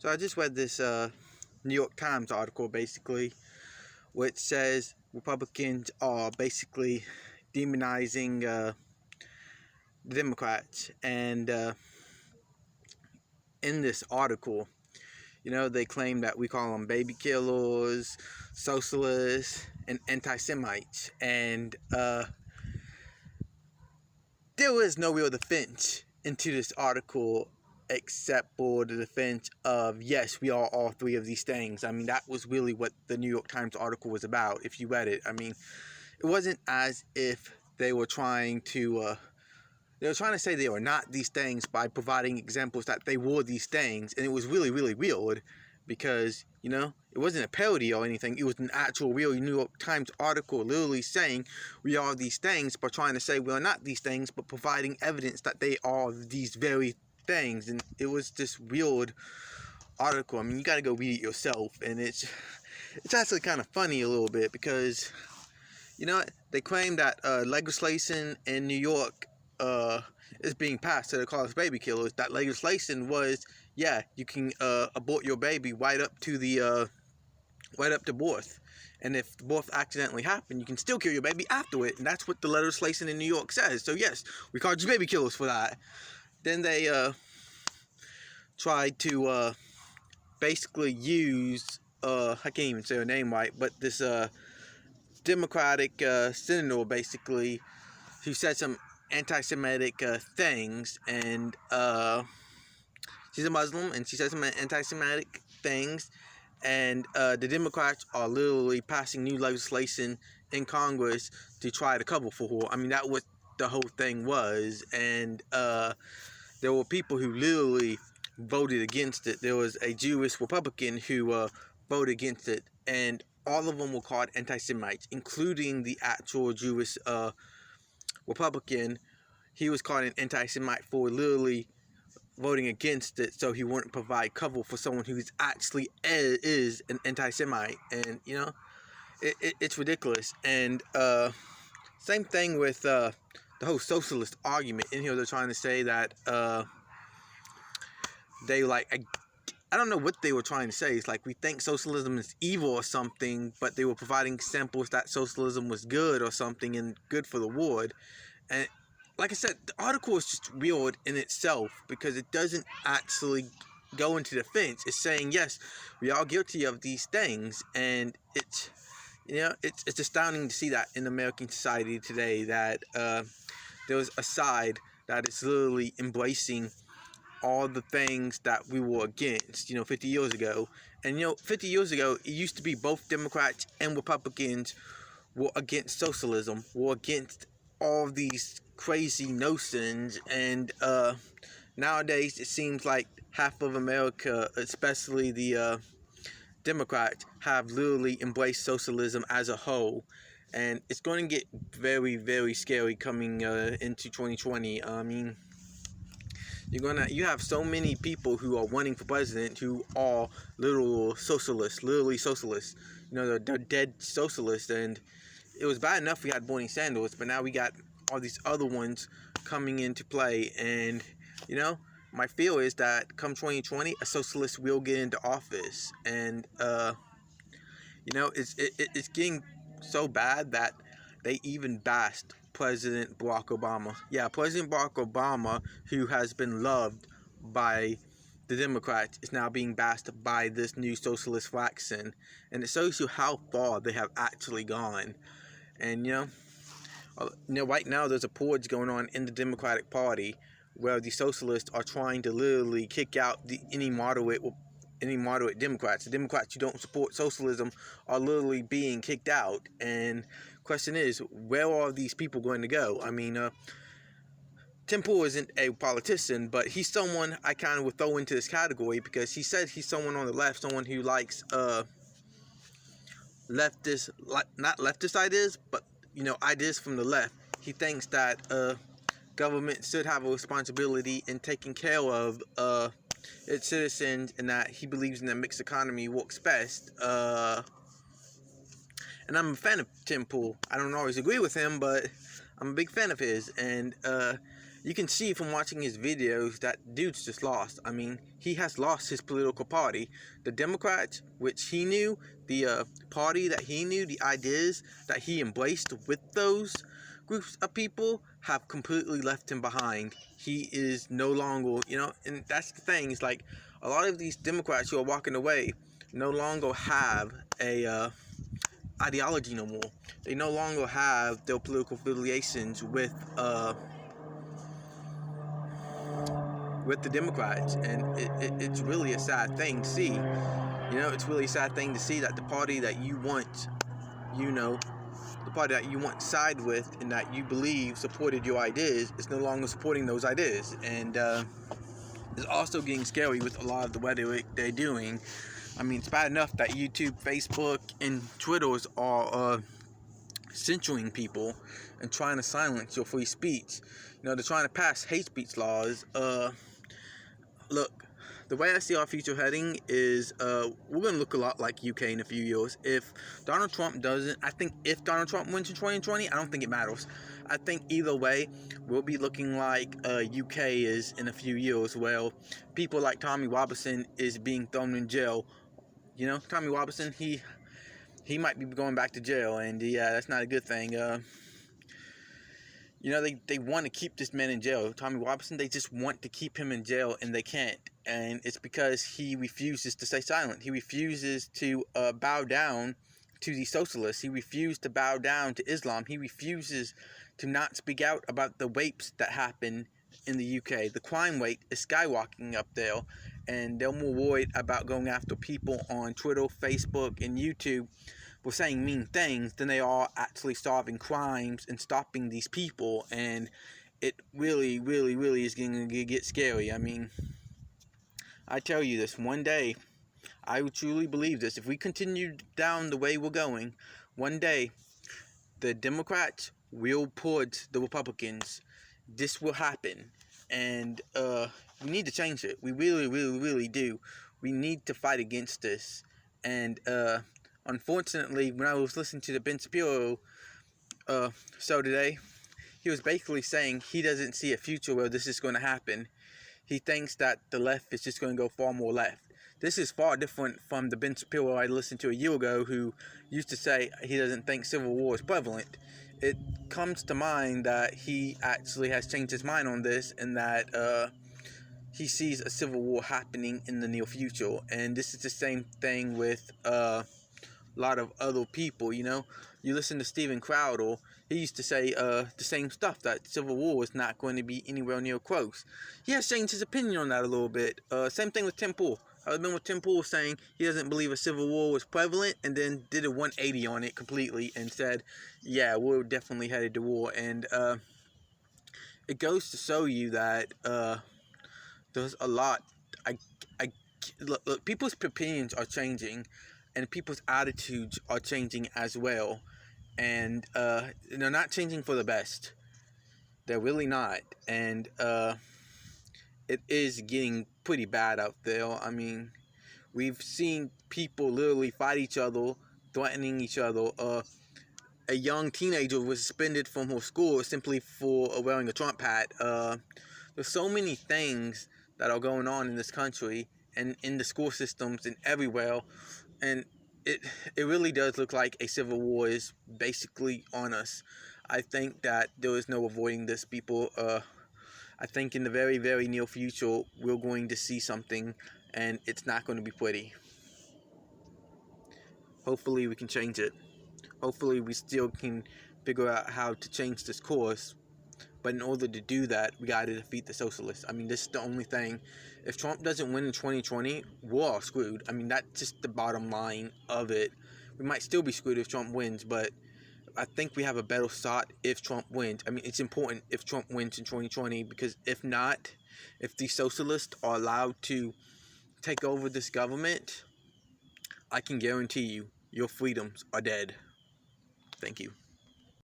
So I just read this New York Times article basically, which says Republicans are basically demonizing the Democrats. And in this article, they claim that we call them baby killers, socialists, and anti-Semites. And there was no real defense into this article except for the defense of, yes, we are all three of these things. I mean, that was really what the New York Times article was about, if you read it. I mean, it wasn't as if they were trying to say they were not these things by providing examples that they were these things. And it was really, really weird because, it wasn't a parody or anything. It was an actual real New York Times article literally saying we are these things, but trying to say we are not these things, but providing evidence that they are these very things. And it was this weird article. I mean, you got to go read it yourself. And it's actually kind of funny a little bit because, they claim that legislation in New York is being passed to call us baby killers. That legislation was, you can abort your baby right up to birth, and if birth accidentally happened, you can still kill your baby after it, and that's what the legislation in New York says. So yes, we called you baby killers for that. Then they tried to basically use I can't even say her name right, but this Democratic senator basically, who said some anti-Semitic things, and she's a Muslim, and she said some anti-Semitic things, and the Democrats are literally passing new legislation in Congress to try to cover for her. I mean, that what the whole thing was, and there were people who literally voted against it. There was a Jewish Republican who voted against it, and all of them were called anti-Semites, including the actual Jewish Republican. He was called an anti-Semite for literally voting against it, so he wouldn't provide cover for someone who actually is an anti-Semite. And it's ridiculous. And same thing with the whole socialist argument. In here, they're trying to say that they I don't know what they were trying to say. It's like we think socialism is evil or something, but they were providing samples that socialism was good or something and good for the world. And like I said, the article is just weird in itself because it doesn't actually go into defense. It's saying, yes, we are guilty of these things, and it's astounding to see that in American society today, that there's a side that is literally embracing all the things that we were against, 50 years ago. And, 50 years ago, it used to be both Democrats and Republicans were against socialism, were against all these crazy notions. And nowadays, it seems like half of America, especially the Democrats, have literally embraced socialism as a whole. And it's going to get very, very scary coming into 2020. I mean, you have so many people who are running for president who are literally socialists. They're dead socialists. And it was bad enough we had Bernie Sanders, but now we got all these other ones coming into play. And my fear is that come 2020, a socialist will get into office. And it's getting so bad that they even bashed President Barack Obama. Yeah, President Barack Obama, who has been loved by the Democrats, is now being bashed by this new socialist faction. And it shows you how far they have actually gone. And, right now there's a purge going on in the Democratic Party where the socialists are trying to literally kick out any moderate Democrats. The Democrats who don't support socialism are literally being kicked out. And question is, where are these people going to go? I mean, Tim Pool isn't a politician, but he's someone I kind of would throw into this category because he said he's someone on the left, someone who likes leftist, not leftist ideas, but ideas from the left. He thinks that government should have a responsibility in taking care of its citizens, and that he believes in a mixed economy works best. And I'm a fan of Tim Pool. I don't always agree with him, but I'm a big fan of his. And you can see from watching his videos that dude's just lost. I mean, he has lost his political party. The Democrats, which he knew, the party that he knew, the ideas that he embraced with those groups of people, have completely left him behind. He is no longer, and that's the thing. It's like a lot of these Democrats who are walking away no longer have a ideology no more. They no longer have their political affiliations with the Democrats, and it's really a sad thing to see. It's really a sad thing to see that the party that you want, the party that you want side with and that you believe supported your ideas is no longer supporting those ideas, and it's also getting scary with a lot of the rhetoric they're doing. I mean, it's bad enough that YouTube, Facebook, and Twitters are censoring people and trying to silence your free speech. They're trying to pass hate speech laws. Look, the way I see our future heading is we're going to look a lot like UK in a few years. If Donald Trump doesn't, I think if Donald Trump wins in 2020, I don't think it matters. I think either way, we'll be looking like UK is in a few years. Well, people like Tommy Robinson is being thrown in jail. Tommy Robinson, he might be going back to jail, and yeah, that's not a good thing. They want to keep this man in jail. Tommy Robinson, they just want to keep him in jail, and they can't. And it's because he refuses to stay silent. He refuses to bow down to the socialists. He refused to bow down to Islam. He refuses to not speak out about the rapes that happen in the UK. The crime rate is skyrocketing up there, and they're more worried about going after people on Twitter, Facebook, and YouTube for saying mean things than they are actually solving crimes and stopping these people. And it really, really, really is going to get scary. I mean, I tell you this, one day, I truly believe this, if we continue down the way we're going, one day, the Democrats will put the Republicans. This will happen. And we need to change it. We really, really, really do. We need to fight against this. And unfortunately, when I was listening to the Ben Shapiro show today, he was basically saying he doesn't see a future where this is going to happen. He thinks that the left is just going to go far more left. This is far different from the Ben Shapiro I listened to a year ago, who used to say he doesn't think civil war is prevalent. It comes to mind that he actually has changed his mind on this, and that he sees a civil war happening in the near future. And this is the same thing with a lot of other people. You listen to Steven Crowder, he used to say the same stuff, that civil war is not going to be anywhere near close. He has changed his opinion on that a little bit. Same thing with Tim Pool. I remember Tim Pool saying he doesn't believe a civil war was prevalent, and then did a 180 on it completely and said, yeah, we're definitely headed to war. And it goes to show you that there's a lot. Look, people's opinions are changing, and people's attitudes are changing as well. And they're not changing for the best. They're really not. And it is getting pretty bad out there. I mean, we've seen people literally fight each other, threatening each other. A young teenager was suspended from her school simply for wearing a Trump hat. There's so many things that are going on in this country and in the school systems and everywhere. And it really does look like a civil war is basically on us. I think that there is no avoiding this, people. I think in the very, very near future, we're going to see something, and it's not going to be pretty. Hopefully we can change it. Hopefully we still can figure out how to change this course. But in order to do that, we got to defeat the socialists. I mean, this is the only thing. If Trump doesn't win in 2020, we're all screwed. I mean, that's just the bottom line of it. We might still be screwed if Trump wins, but I think we have a better shot if Trump wins. I mean, it's important if Trump wins in 2020, because if not, if the socialists are allowed to take over this government, I can guarantee you, your freedoms are dead. Thank you.